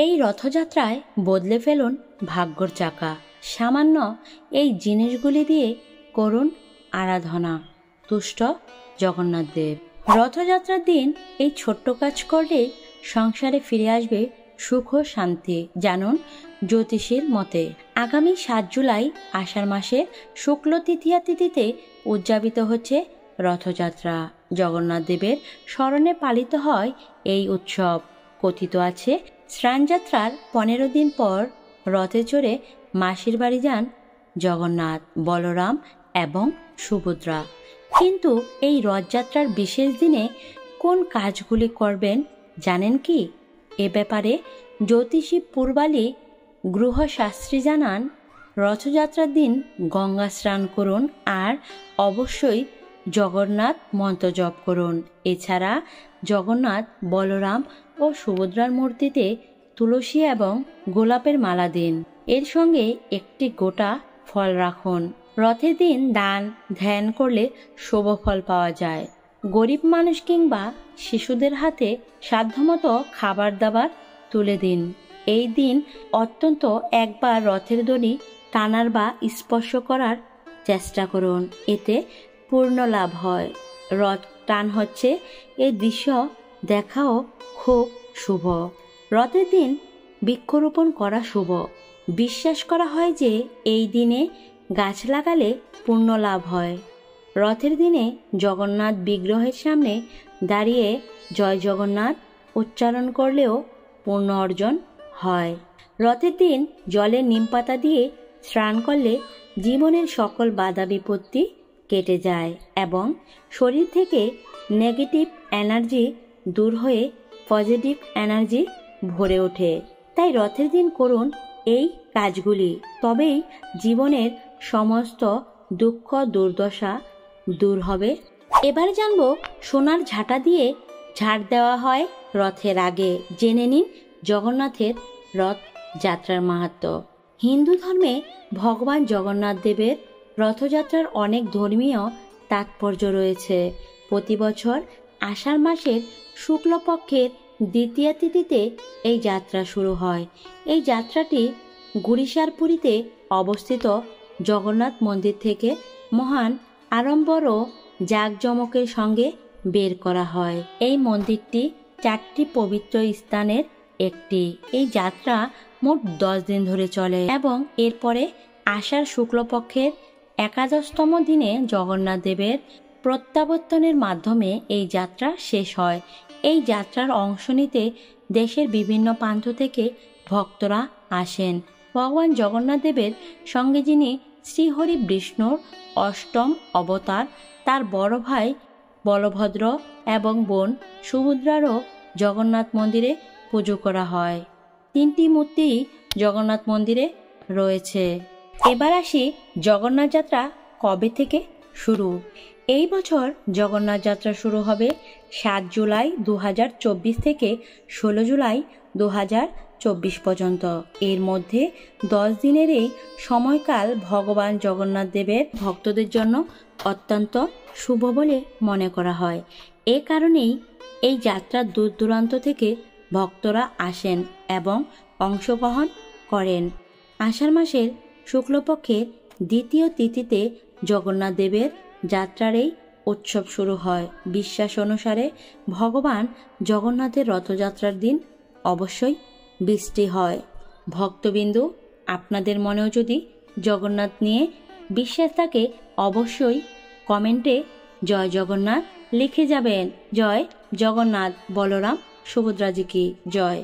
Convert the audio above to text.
এই রথযাত্রায় বদলে ফেলুন ভাগ্যর চাকা। সামান্য এই জিনিসগুলি দিয়ে করুন আরাধনা, তুষ্ট জগন্নাথ দেব। রথযাত্রার দিন এই ছোট্ট কাজ করলে সংসারে ফিরে আসবে সুখ ও শান্তি, জানুন জ্যোতিষীর মতে। আগামী 7 জুলাই আষাঢ় মাসের শুক্ল তৃতীয়া তিথিতে উদযাপিত হচ্ছে রথযাত্রা। জগন্নাথ দেবের স্মরণে পালিত হয় এই উৎসব। কথিত আছে, স্নানযাত্রার 15 দিন পর রথে চড়ে মাসির বাড়ি যান জগন্নাথ, বলরাম এবং সুভদ্রা। কিন্তু এই রথযাত্রার বিশেষ দিনে কোন কাজগুলি করবেন জানেন কি? এ ব্যাপারে জ্যোতিষী পূর্বালী গৃহশাস্ত্রী জানান, রথযাত্রার দিন গঙ্গা স্নান করুন আর অবশ্যই জগন্নাথ মন্ত্র জপ করুন। এছাড়া জগন্নাথ, বলরাম ও সুভদ্রার মূর্তিতে তুলসী এবং গোলাপের মালা দিন। এর সঙ্গে একটি গোটা ফল রাখুন। রথের দিন দান ধ্যান করলে শুভ ফল পাওয়া যায়। গরিব মানুষ কিংবা শিশুদের হাতে সাধ্যমতো খাবার দাবার তুলে দিন। এই দিন অত্যন্ত একবার রথের দড়ি টানার বা স্পর্শ করার চেষ্টা করুন, এতে পূর্ণ লাভ হয়। রথ টান হচ্ছে এই দৃশ্য দেখাও খুব শুভ। রথের দিন বৃক্ষরোপণ করা শুভ। বিশ্বাস করা হয় যে এই দিনে গাছ লাগালে পূর্ণ লাভ হয়। রথের দিনে জগন্নাথ বিগ্রহের সামনে দাঁড়িয়ে জয় জগন্নাথ উচ্চারণ করলেও পূর্ণ অর্জন হয়। রথের দিন জলে নিমপাতা দিয়ে স্নান করলে জীবনের সকল বাধা বিপত্তি কেটে যায় এবং শরীর থেকে নেগেটিভ এনার্জি দূর হয়ে পজিটিভ এনার্জি ভরে ওঠে। তাই রথের দিন করুন এই কাজগুলি, তবেই জীবনের সমস্ত দুঃখ দুর্দশা দূর হবে। এবার জানব সোনার ঝাঁটা দিয়ে ঝাড় দেওয়া হয় রথের আগে। জেনে নিন জগন্নাথের রথ যাত্রার মাহাত্ম্য। হিন্দু ধর্মে ভগবান জগন্নাথ দেবের রথযাত্রার অনেক ধর্মীয় তাৎপর্য রয়েছে। প্রতি বছর আষাঢ় মাসের শুক্লপক্ষের দ্বিতীয়া তিথিতে এই যাত্রা শুরু হয়। এই যাত্রাটি গুড়িসারপুরীতে অবস্থিত জগন্নাথ মন্দির থেকে মহান আড়ম্বর ও জাঁকজমকের সঙ্গে বের করা হয়। এই মন্দিরটি 4টি পবিত্র স্থানের একটি। এই যাত্রা মোট 10 দিন ধরে চলে এবং এরপরে আষাঢ় শুক্লপক্ষের 11তম দিনে জগন্নাথ দেবের প্রত্যাবর্তনের মাধ্যমে এই যাত্রা শেষ হয়। এই যাত্রার অংশ নিতে দেশের বিভিন্ন প্রান্ত থেকে ভক্তরা আসেন। ভগবান জগন্নাথ দেবের সঙ্গে যিনি শ্রীহরি বিষ্ণুর 8ম অবতার, তার বড় ভাই বলভদ্র এবং বোন সুভদ্রারও জগন্নাথ মন্দিরে পুজো করা হয়। 3টি মূর্তি জগন্নাথ মন্দিরে রয়েছে। এবার আসি জগন্নাথ যাত্রা কবে থেকে শুরু। এই বছর জগন্নাথ যাত্রা শুরু হবে 7 জুলাই 2024 থেকে 16 জুলাই 2024 পর্যন্ত। এর মধ্যে 10 দিনের এই সময়কাল ভগবান জগন্নাথ দেবের ভক্তদের জন্য অত্যন্ত শুভ বলে মনে করা হয়। এ কারণেই এই যাত্রা দূর দূরান্ত থেকে ভক্তরা আসেন এবং অংশগ্রহণ করেন। আষাঢ় মাসের শুক্লপক্ষের দ্বিতীয় তিথিতে জগন্নাথ দেবের যাত্রার এই উৎসব শুরু হয়। বিশ্বাস অনুসারে ভগবান জগন্নাথের রথযাত্রার দিন অবশ্যই বৃষ্টি হয়। ভক্তবিন্দু, আপনাদের মনেও যদি জগন্নাথ নিয়ে বিশ্বাস থাকে অবশ্যই কমেন্টে জয় জগন্নাথ লিখে যাবেন। জয় জগন্নাথ, বলরাম সুভদ্রাজি কি জয়।